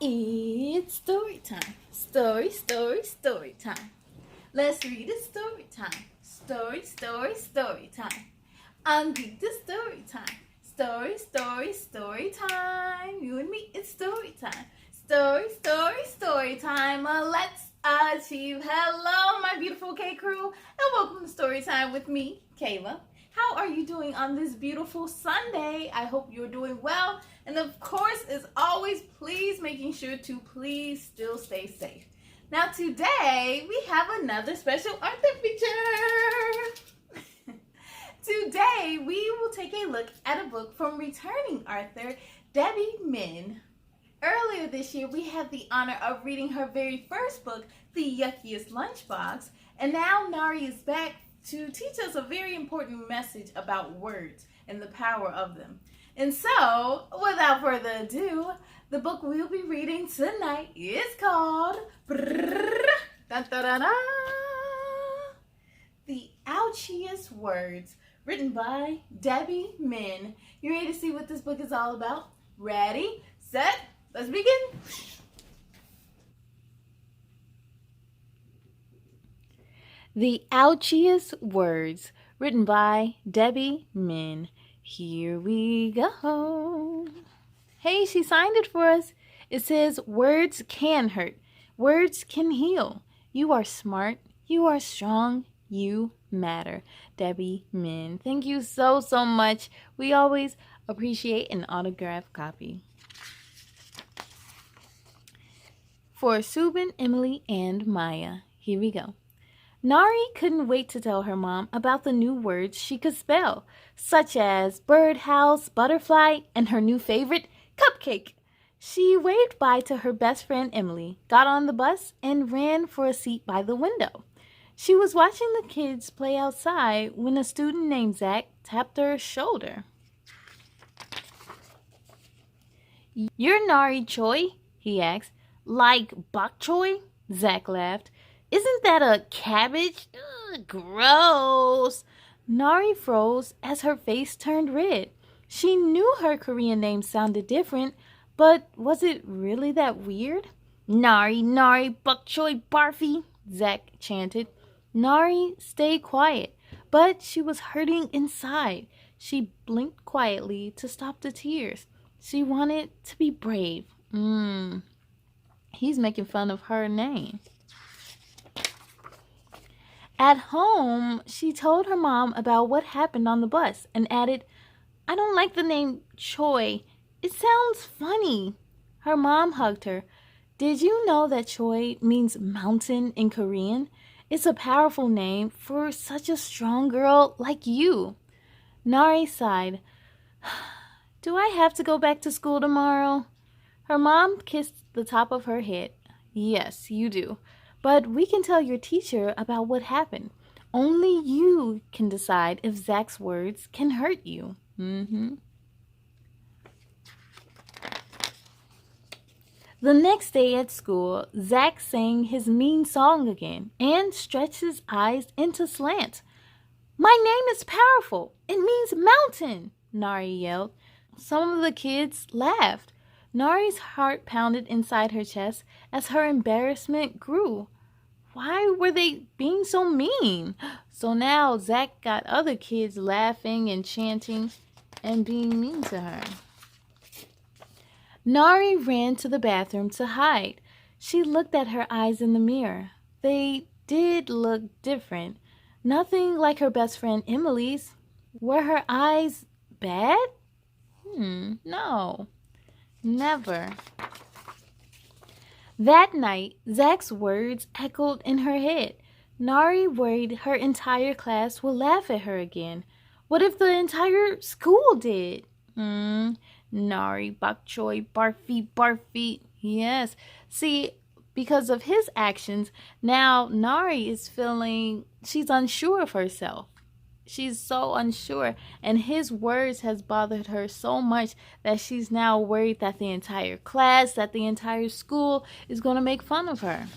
It's story time. Story time. Let's read a story time. Story time. I'm geek to story time. Story time. You and me, it's story time. Story time. Let's achieve. Hello, my beautiful K crew, and welcome to story time with me, Kayla. How are you doing on this beautiful Sunday? I hope you're doing well. And of course, as always, please making sure to please still stay safe. Now today, we have another special Arthur feature. Today, we will take a look at a book from returning Arthur, Debbie Min. Earlier this year, we had the honor of reading her very first book, The Yuckiest Lunchbox. And now Nari is back to teach us a very important message about words and the power of them. And so, without further ado, the book we'll be reading tonight is called The Ouchiest Words, written by Debbie Min. You ready to see what this book is all about? Ready, set, let's begin. The Ouchiest Words, written by Debbie Min. Here we go. Hey, she signed it for us. It says, words can hurt. Words can heal. You are smart. You are strong. You matter. Debbie Min. Thank you so much. We always appreciate an autographed copy. For Subin, Emily, and Maya. Here we go. Nari couldn't wait to tell her mom about the new words she could spell, such as birdhouse, butterfly, and her new favorite, cupcake. She waved bye to her best friend Emily, got on the bus, and ran for a seat by the window. She was watching the kids play outside when a student named Zach tapped her shoulder. "You're Nari Choi?" he asked. "Like bok choy?" Zach laughed. "Isn't that a cabbage? Ugh, gross." Nari froze as her face turned red. She knew her Korean name sounded different, but was it really that weird? "Nari, bok choy, barfy," Zach chanted. Nari stayed quiet, but she was hurting inside. She blinked quietly to stop the tears. She wanted to be brave. He's making fun of her name. At home, she told her mom about what happened on the bus and added, "I don't like the name Choi. It sounds funny." Her mom hugged her. "Did you know that Choi means mountain in Korean? It's a powerful name for such a strong girl like you." Nari sighed. "Do I have to go back to school tomorrow?" Her mom kissed the top of her head. "Yes, you do. But we can tell your teacher about what happened. Only you can decide if Zach's words can hurt you." The next day at school, Zach sang his mean song again and stretched his eyes into slant. "My name is powerful. It means mountain," Nari yelled. Some of the kids laughed. Nari's heart pounded inside her chest as her embarrassment grew. Why were they being so mean? So now Zach got other kids laughing and chanting and being mean to her. Nari ran to the bathroom to hide. She looked at her eyes in the mirror. They did look different. Nothing like her best friend Emily's. Were her eyes bad? No. Never. That night, Zach's words echoed in her head. Nari worried her entire class would laugh at her again. What if the entire school did? Nari, bok choy, barfy. Yes. See, because of his actions, now Nari is feeling she's unsure of herself. She's so unsure, and his words has bothered her so much that she's now worried that the entire class, that the entire school is going to make fun of her.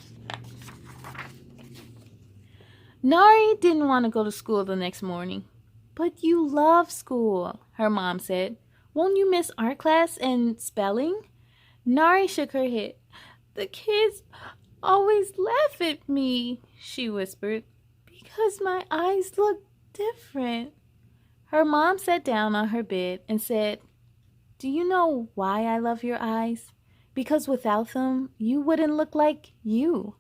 Nari didn't want to go to school the next morning. "But you love school," her mom said. "Won't you miss art class and spelling?" Nari shook her head. The kids always laugh at me, she whispered, because my eyes look different. Her mom sat down on her bed and said, "Do you know why I love your eyes? Because without them, you wouldn't look like you.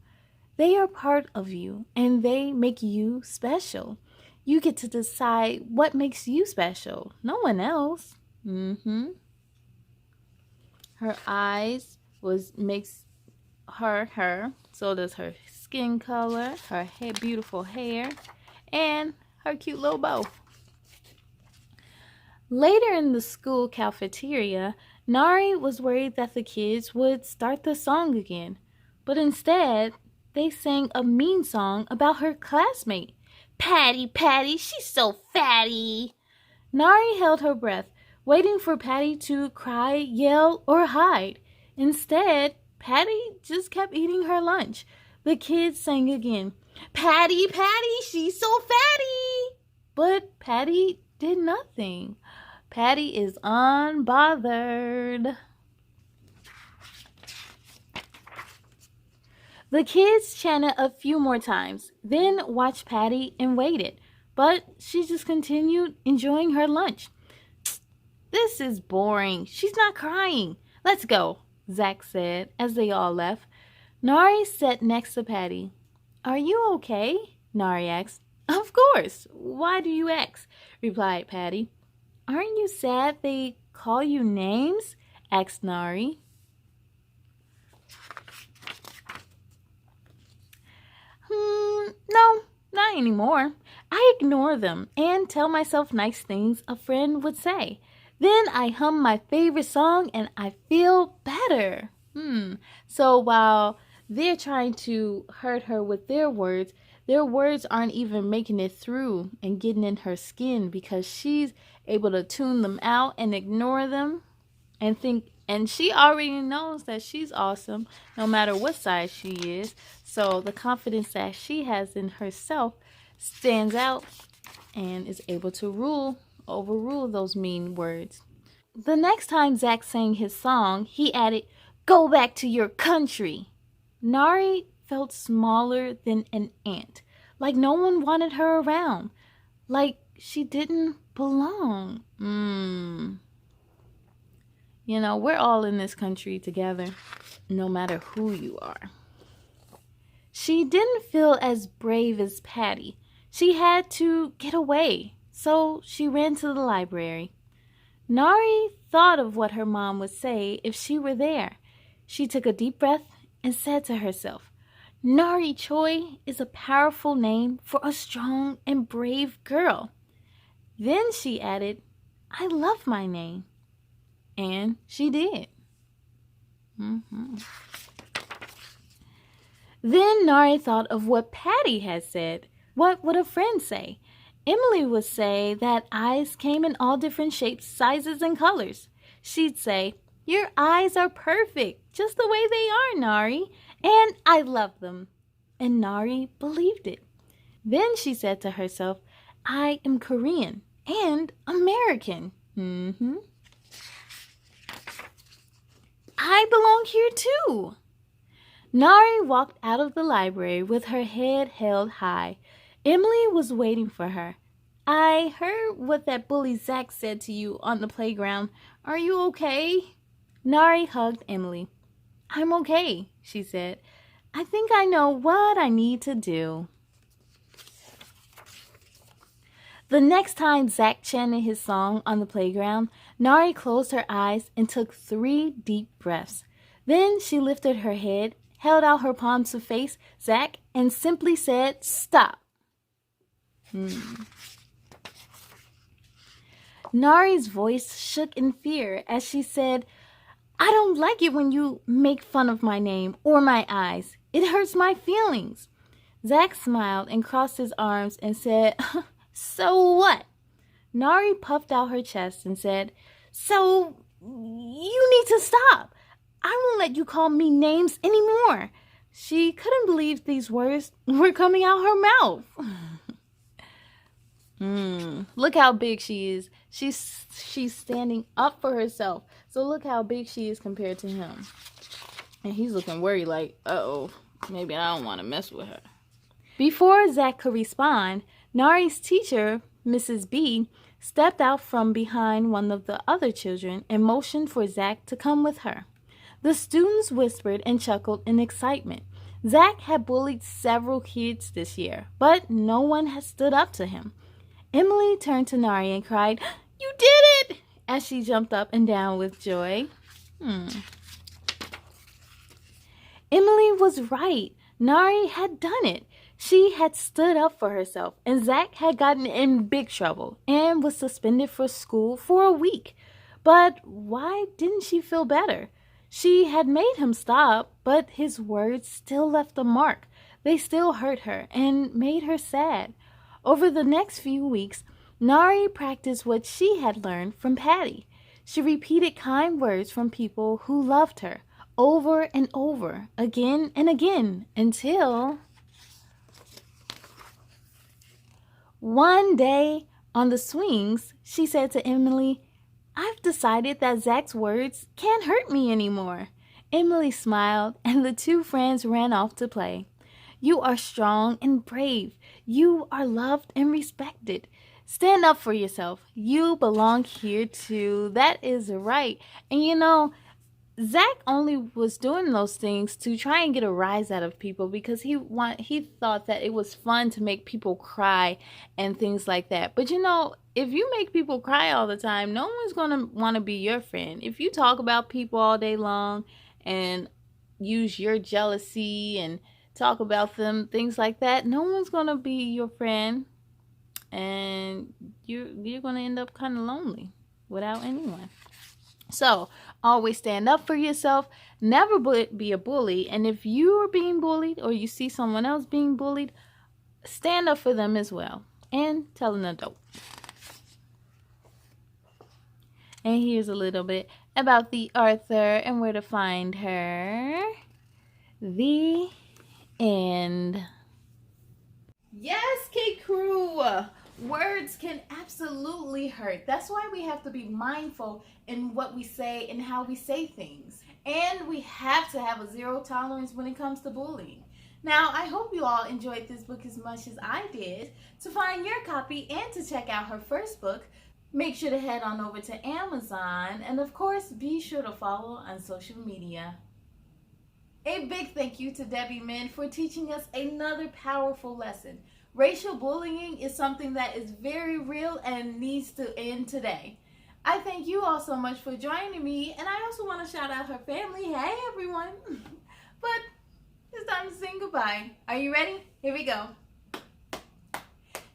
They are part of you, and they make you special. You get to decide what makes you special, no one else." Her eyes was makes her her. So does her skin color, her hair, beautiful hair, and her cute little bow. Later in the school cafeteria, Nari was worried that the kids would start the song again, but instead, they sang a mean song about her classmate. "Patty, Patty, she's so fatty." Nari held her breath, waiting for Patty to cry, yell, or hide. Instead, Patty just kept eating her lunch. The kids sang again, "Patty, Patty, she's so fatty." But Patty did nothing. Patty is unbothered. The kids chanted a few more times, then watched Patty and waited. But she just continued enjoying her lunch. "This is boring. She's not crying. Let's go," Zach said as they all left. Nari sat next to Patty. "Are you okay?" Nari asked. "Of course. Why do you ask?" replied Patty. "Aren't you sad they call you names?" asked Nari. No, not anymore. I ignore them and tell myself nice things a friend would say. Then I hum my favorite song and I feel better." So while they're trying to hurt her with their words aren't even making it through and getting in her skin because she's able to tune them out and ignore them and she already knows that she's awesome no matter what size she is. So the confidence that she has in herself stands out and is able to overrule those mean words. The next time Zach sang his song, he added, "Go back to your country." Nari felt smaller than an ant, like no one wanted her around, like she didn't belong. You know, we're all in this country together, no matter who you are. She didn't feel as brave as Patty. She had to get away, so she ran to the library. Nari thought of what her mom would say if she were there. She took a deep breath and said to herself, "Nari Choi is a powerful name for a strong and brave girl." Then she added, "I love my name." And she did. Then Nari thought of what Patty had said. What would a friend say? Emily would say that eyes came in all different shapes, sizes, and colors. She'd say, "Your eyes are perfect, just the way they are, Nari, and I love them." And Nari believed it. Then she said to herself, "I am Korean and American. I belong here too." Nari walked out of the library with her head held high. Emily was waiting for her. "I heard what that bully Zach said to you on the playground. Are you okay?" Nari hugged Emily. "I'm okay," she said. "I think I know what I need to do." The next time Zach chanted his song on the playground, Nari closed her eyes and took 3 deep breaths. Then she lifted her head, held out her palms to face Zach, and simply said, "Stop." Nari's voice shook in fear as she said, "I don't like it when you make fun of my name or my eyes. It hurts my feelings." Zach smiled and crossed his arms and said, "So what?" Nari puffed out her chest and said, "So you need to stop. I won't let you call me names anymore." She couldn't believe these words were coming out her mouth. Look how big she is. She's standing up for herself. So look how big she is compared to him. And he's looking worried like, uh-oh, maybe I don't want to mess with her. Before Zach could respond, Nari's teacher, Mrs. B, stepped out from behind one of the other children and motioned for Zach to come with her. The students whispered and chuckled in excitement. Zach had bullied several kids this year, but no one had stood up to him. Emily turned to Nari and cried, "You did it!" as she jumped up and down with joy. Emily was right. Nari had done it. She had stood up for herself, and Zach had gotten in big trouble and was suspended for school for a week. But why didn't she feel better? She had made him stop, but his words still left a mark. They still hurt her and made her sad. Over the next few weeks, Nari practiced what she had learned from Patty. She repeated kind words from people who loved her over and over, again and again, until one day on the swings, she said to Emily, "I've decided that Zach's words can't hurt me anymore." Emily smiled, and the two friends ran off to play. You are strong and brave. You are loved and respected. Stand up for yourself. You belong here too. That is right. And you know, Zach only was doing those things to try and get a rise out of people because he thought that it was fun to make people cry and things like that. But you know, if you make people cry all the time, no one's going to want to be your friend. If you talk about people all day long and use your jealousy and talk about them, things like that, no one's going to be your friend, and you're going to end up kind of lonely without anyone. So always stand up for yourself. Never be a bully. And if you are being bullied or you see someone else being bullied, stand up for them as well and tell an adult. And here's a little bit about the author and where to find her. The end. Yes, K-Crew. Words can absolutely hurt. That's why we have to be mindful in what we say and how we say things. And we have to have a zero tolerance when it comes to bullying. Now, I hope you all enjoyed this book as much as I did. To find your copy and to check out her first book, make sure to head on over to Amazon. And of course, be sure to follow on social media. A big thank you to Debbie Min for teaching us another powerful lesson. Racial bullying is something that is very real and needs to end today. I thank you all so much for joining me, and I also want to shout out her family. Hey everyone! But it's time to sing goodbye. Are you ready? Here we go.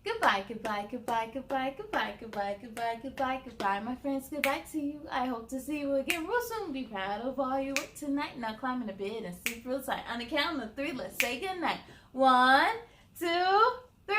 Goodbye, goodbye, goodbye, goodbye, goodbye, goodbye, goodbye, goodbye, goodbye, my friends. Goodbye to you. I hope to see you again real soon. Be proud of all your work tonight. Now climb in the bed and sleep real tight. On the count of 3, let's say goodnight. 1, 2, 3.